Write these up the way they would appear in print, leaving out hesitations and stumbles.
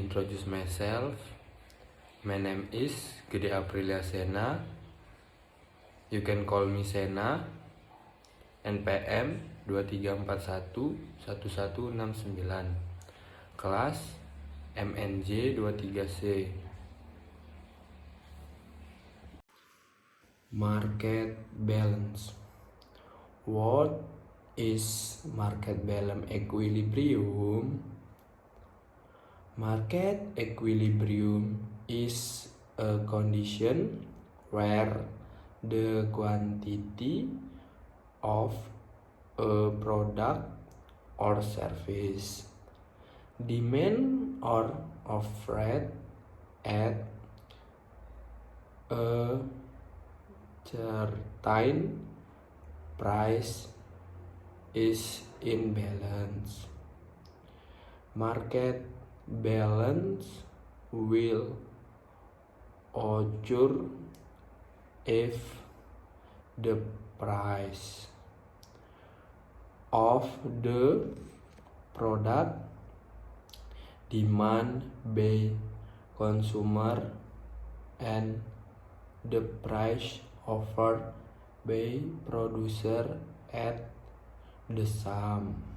introduce myself. My name is Gede Aprilia Sena. You can call me Sena. NPM 23411169. Kelas MNJ 23C. Market balance. What is market balance equilibrium? Market equilibrium is a condition where the quantity of a product or service, demand or offered at a certain price is in balance. Market balance will occur if the price of the product demand by consumer and the price offered by producer at the same.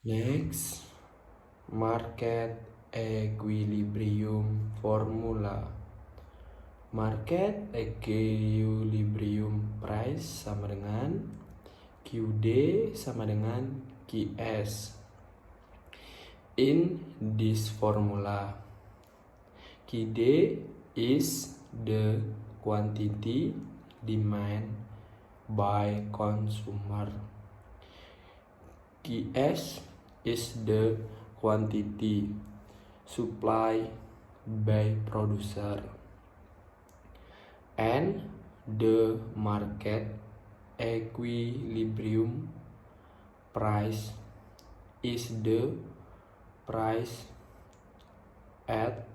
Next, market equilibrium formula. Market equilibrium price sama dengan QD sama dengan QS. In this formula, QD is the quantity demand by consumer. QS is the quantity supply by producer. And the market equilibrium price is the price at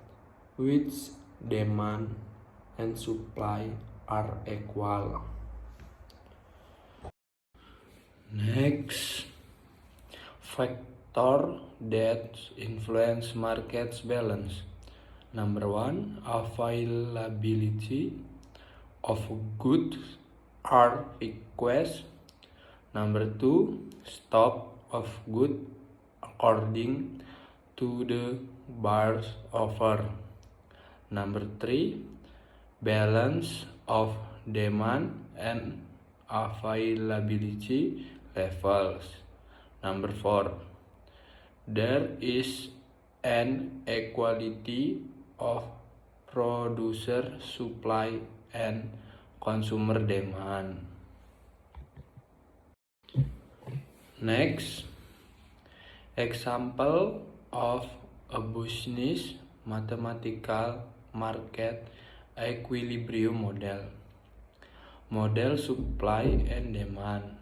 which demand and supply are equal. Next, factor that influence market balance. Number 1, availability of goods or request. Number 2, stock of goods according to the buyer's offer. Number 3, balance of demand and availability levels. Number 4, there is an equality of producer supply and consumer demand. Next, example of a business mathematical market equilibrium model. Model supply and demand.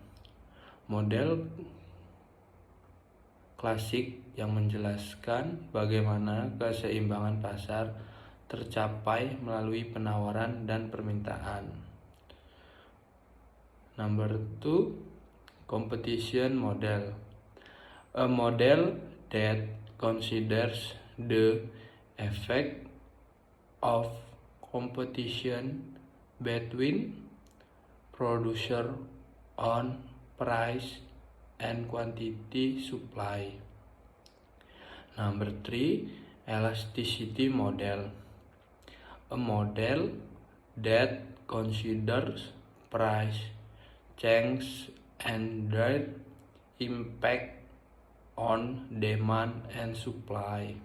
Model klasik yang menjelaskan bagaimana keseimbangan pasar tercapai melalui penawaran dan permintaan. Number 2, competition model. A model that considers the effect of competition between producer on price and quantity supply. Number 3, elasticity model. A model that considers price change and their impact on demand and supply.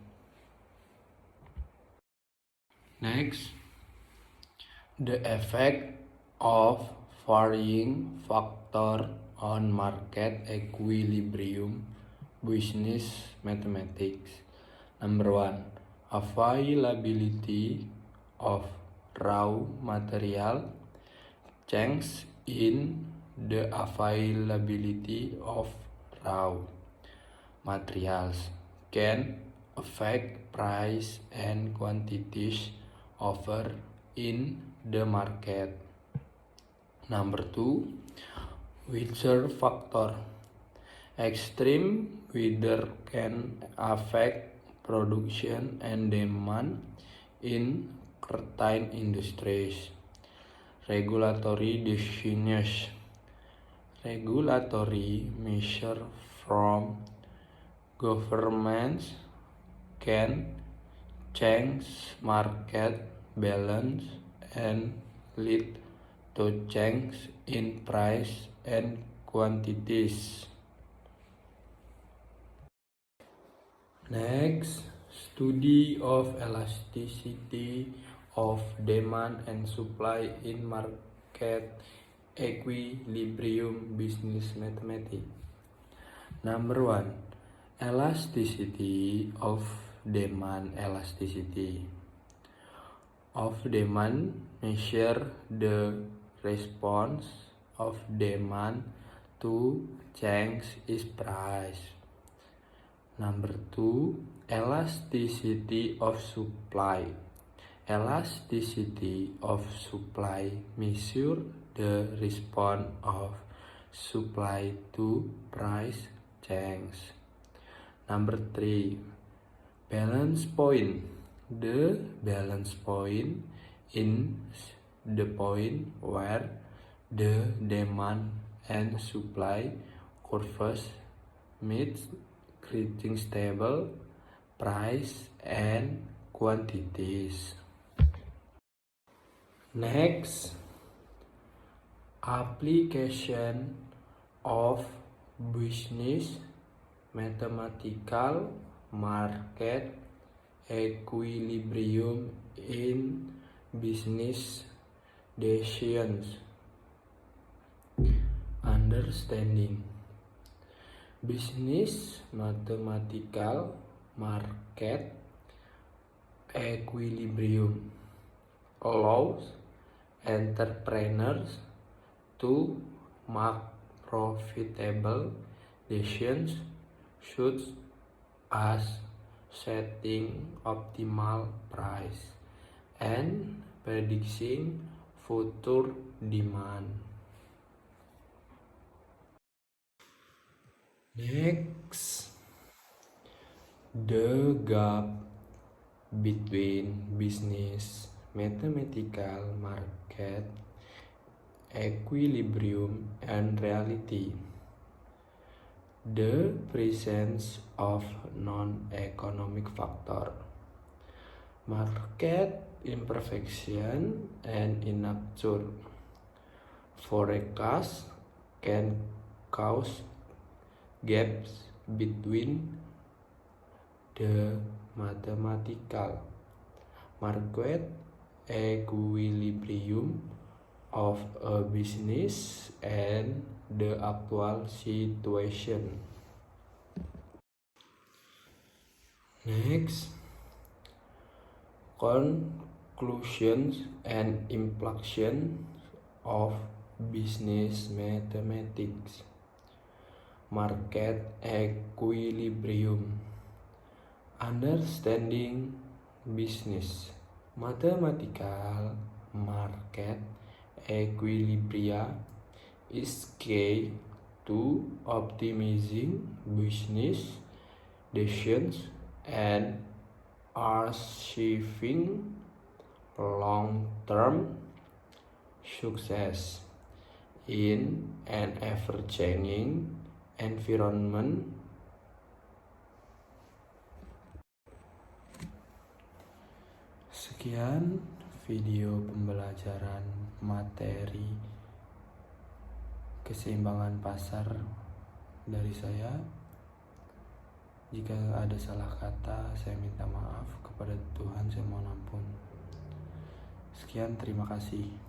Next, the effect of varying factor on market equilibrium business mathematics. Number 1, availability of raw material. Change in the availability of raw materials can affect price and quantities offered in the market. Number 2, witcher factor. Extreme weather can affect production and demand in certain industries. Regulatory decisions. Regulatory measures from governments can change market balance and lead to change in price and quantities. Next, study of elasticity of demand and supply in market equilibrium business mathematics. Number 1. Elasticity of demand. Elasticity of demand measure the response of demand to change in price. Number 2. Elasticity of supply. Elasticity of supply measure the response of supply to price change. Number 3. Balance point. The balance point is the point where the demand and supply curves meet, creating stable price and quantities. Next, application of business mathematical market equilibrium in business decisions. Understanding business mathematical market equilibrium allows entrepreneurs to make profitable decisions such as setting optimal price and predicting future demand. Next, the gap between business mathematical market equilibrium and reality. The presence of non-economic factor, market imperfection and inaccurate forecast can cause gaps between the mathematical market equilibrium of a business and the actual situation. Next, conclusions and implications of business mathematics. Market equilibrium. Understanding business mathematical market equilibria is key to optimizing business decisions and achieving long-term success in an ever-changing environment. Sekian video pembelajaran materi keseimbangan pasar dari saya. Jika ada salah kata, saya minta maaf. Kepada Tuhan saya mohon ampun. Sekian, terima kasih.